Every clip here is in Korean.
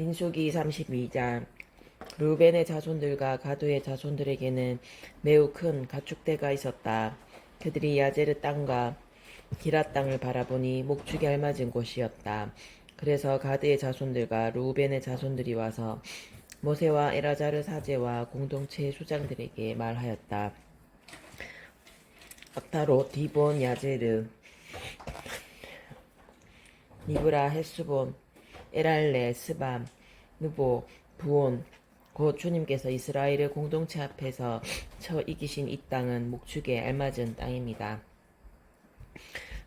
민수기 32장. 르우벤의 자손들과 가드의 자손들에게는 매우 큰 가축대가 있었다. 그들이 야제르 땅과 기랏 땅을 바라보니 목축이 알맞은 곳이었다. 그래서 가드의 자손들과 르우벤의 자손들이 와서 모세와 에라자르 사제와 공동체 수장들에게 말하였다. 압타롯, 디본, 야제르, 니브라, 헤스본, 에랄레, 스밤, 느보, 부온, 곧 주님께서 이스라엘의 공동체 앞에서 쳐 이기신 이 땅은 목축에 알맞은 땅입니다.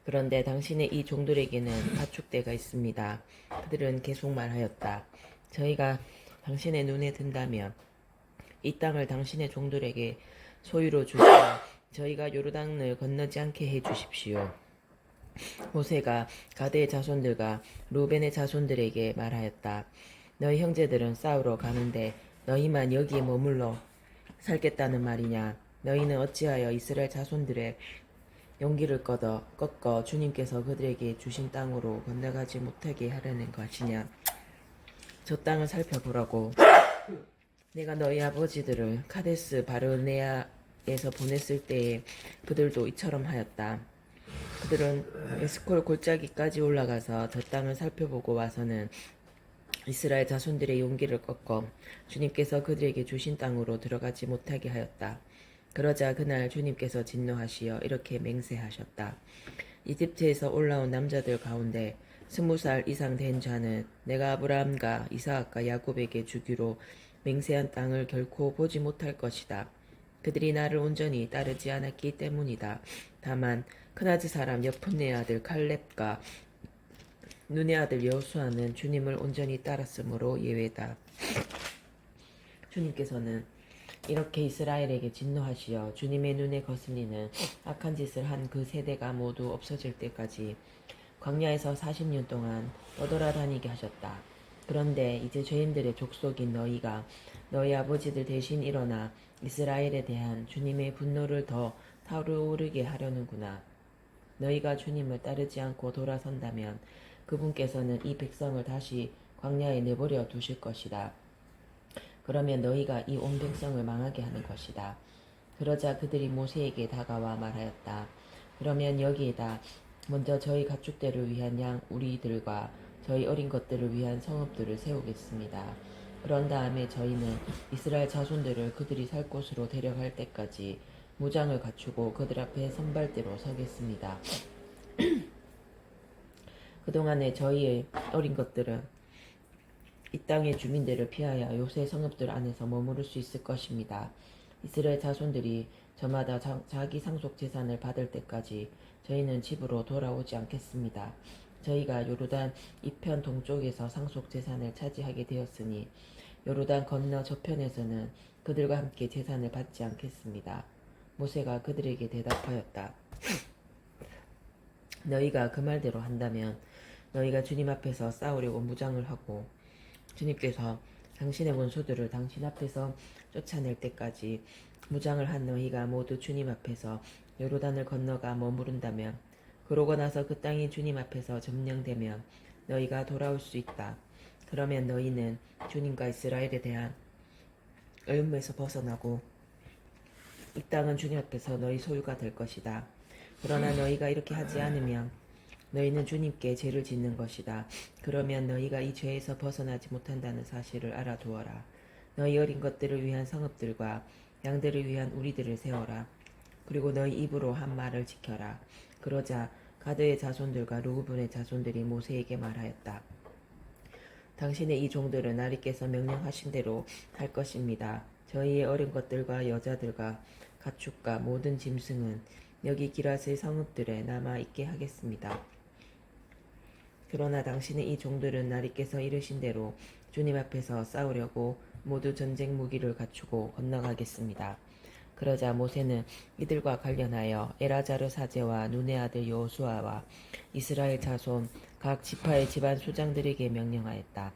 그런데 당신의 이 종들에게는 가축대가 있습니다. 그들은 계속 말하였다. 저희가 당신의 눈에 든다면 이 땅을 당신의 종들에게 소유로 주시고 저희가 요르단을 건너지 않게 해 주십시오. 모세가 가드의 자손들과 루벤의 자손들에게 말하였다. 너희 형제들은 싸우러 가는데 너희만 여기에 머물러 살겠다는 말이냐? 너희는 어찌하여 이스라엘 자손들의 용기를 꺾어 주님께서 그들에게 주신 땅으로 건너가지 못하게 하려는 것이냐? 저 땅을 살펴보라고. 내가 너희 아버지들을 카데스 바르네아에서 보냈을 때에 그들도 이처럼 하였다. 그들은 에스콜 골짜기까지 올라가서 저 땅을 살펴보고 와서는 이스라엘 자손들의 용기를 꺾어 주님께서 그들에게 주신 땅으로 들어가지 못하게 하였다. 그러자 그날 주님께서 진노하시어 이렇게 맹세하셨다. 이집트에서 올라온 남자들 가운데 20살 이상 된 자는 내가 아브라함과 이삭과 야곱에게 주기로 맹세한 땅을 결코 보지 못할 것이다. 그들이 나를 온전히 따르지 않았기 때문이다. 다만 크나즈 사람 여푼네 아들 칼렙과 눈의 아들 여호수아는 주님을 온전히 따랐으므로 예외다. 주님께서는 이렇게 이스라엘에게 진노하시어 주님의 눈에 거슬리는 악한 짓을 한 그 세대가 모두 없어질 때까지 광야에서 40년 동안 떠돌아다니게 하셨다. 그런데 이제 죄인들의 족속인 너희가 너희 아버지들 대신 일어나 이스라엘에 대한 주님의 분노를 더 타오르게 하려는구나. 너희가 주님을 따르지 않고 돌아선다면 그분께서는 이 백성을 다시 광야에 내버려 두실 것이다. 그러면 너희가 이 온 백성을 망하게 하는 것이다. 그러자 그들이 모세에게 다가와 말하였다. 그러면 여기에다 먼저 저희 가축대를 위한 양 우리들과 저희 어린 것들을 위한 성읍들을 세우겠습니다. 그런 다음에 저희는 이스라엘 자손들을 그들이 살 곳으로 데려갈 때까지 무장을 갖추고 그들 앞에 선발대로 서겠습니다. 그동안에 저희의 어린 것들은 이 땅의 주민들을 피하여 요새 성읍들 안에서 머무를 수 있을 것입니다. 이스라엘 자손들이 저마다 자기 상속 재산을 받을 때까지 저희는 집으로 돌아오지 않겠습니다. 저희가 요르단 이편 동쪽에서 상속 재산을 차지하게 되었으니 요르단 건너 저편에서는 그들과 함께 재산을 받지 않겠습니다. 모세가 그들에게 대답하였다. 너희가 그 말대로 한다면 너희가 주님 앞에서 싸우려고 무장을 하고 주님께서 당신의 원수들을 당신 앞에서 쫓아낼 때까지 무장을 한 너희가 모두 주님 앞에서 요르단을 건너가 머무른다면 그러고 나서 그 땅이 주님 앞에서 점령되면 너희가 돌아올 수 있다. 그러면 너희는 주님과 이스라엘에 대한 의문에서 벗어나고 이 땅은 주님 앞에서 너희 소유가 될 것이다. 그러나 너희가 이렇게 하지 않으면 너희는 주님께 죄를 짓는 것이다. 그러면 너희가 이 죄에서 벗어나지 못한다는 사실을 알아두어라. 너희 어린 것들을 위한 성읍들과 양들을 위한 우리들을 세워라. 그리고 너희 입으로 한 말을 지켜라. 그러자 가드의 자손들과 루브분의 자손들이 모세에게 말하였다. 당신의 이 종들은 나리께서 명령하신 대로 할 것입니다. 저희의 어린 것들과 여자들과 가축과 모든 짐승은 여기 기랏의 성읍들에 남아 있게 하겠습니다. 그러나 당신의 이 종들은 나리께서 이르신 대로 주님 앞에서 싸우려고 모두 전쟁 무기를 갖추고 건너가겠습니다. 그러자 모세는 이들과 관련하여 에라자르 사제와 눈의 아들 여호수아와 이스라엘 자손 각 지파의 집안 수장들에게 명령하였다.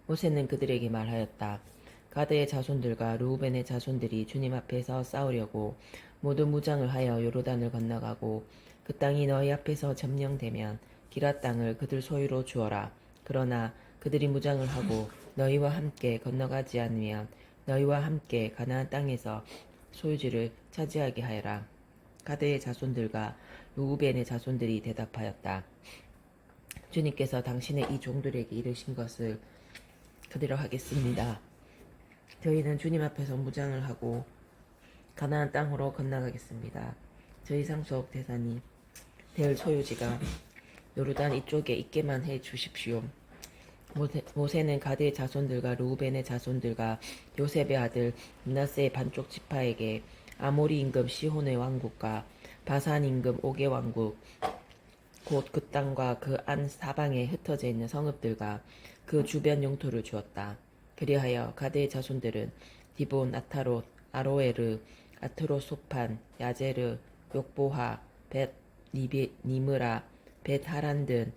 모세는 그들에게 말하였다. 가드의 자손들과 르우벤의 자손들이 주님 앞에서 싸우려고 모두 무장을 하여 요르단을 건너가고 그 땅이 너희 앞에서 점령되면 기랏 땅을 그들 소유로 주어라. 그러나 그들이 무장을 하고 너희와 함께 건너가지 않으면 너희와 함께 가나안 땅에서 소유지를 차지하게 하여라. 가드의 자손들과 루우벤의 자손들이 대답하였다. 주님께서 당신의 이 종들에게 이르신 것을 그대로 하겠습니다. 저희는 주님 앞에서 무장을 하고 가나안 땅으로 건너가겠습니다. 저희 상속 대산이 될 소유지가 요르단 이쪽에 있게만 해 주십시오. 모세는 가드의 자손들과 루우벤의 자손들과 요셉의 아들 므낫세의 반쪽 지파에게 아모리 임금 시혼의 왕국과 바산 임금 옥의 왕국 곧 그 땅과 그 안 사방에 흩어져 있는 성읍들과 그 주변 영토를 주었다. 그리하여 가드의 자손들은 디본, 아타롯, 아로에르, 아트로소판, 야제르, 욕보하, 벳 니므라, 벳 하란 등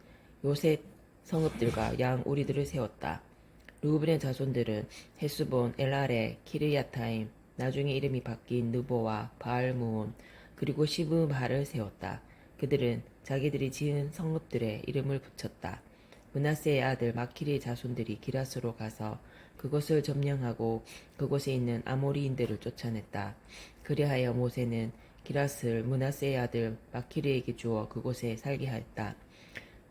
요셉 성읍들과 양 우리들을 세웠다. 루브의 자손들은 헤스본, 엘라레, 키르야타임, 나중에 이름이 바뀐 느보와 바알무온, 그리고 시브바를 세웠다. 그들은 자기들이 지은 성읍들의 이름을 붙였다. 므낫세의 아들 마키리의 자손들이 기라스로 가서 그곳을 점령하고 그곳에 있는 아모리인들을 쫓아냈다. 그리하여 모세는 기라스를 므낫세의 아들 마키리에게 주어 그곳에 살게 하였다.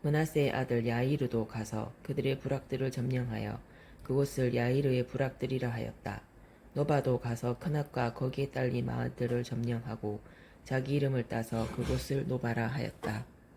므낫세의 아들 야이르도 가서 그들의 부락들을 점령하여 그곳을 야이르의 부락들이라 하였다. 노바도 가서 크낫과 거기에 딸린 마을들을 점령하고 자기 이름을 따서 그곳을 노바라 하였다.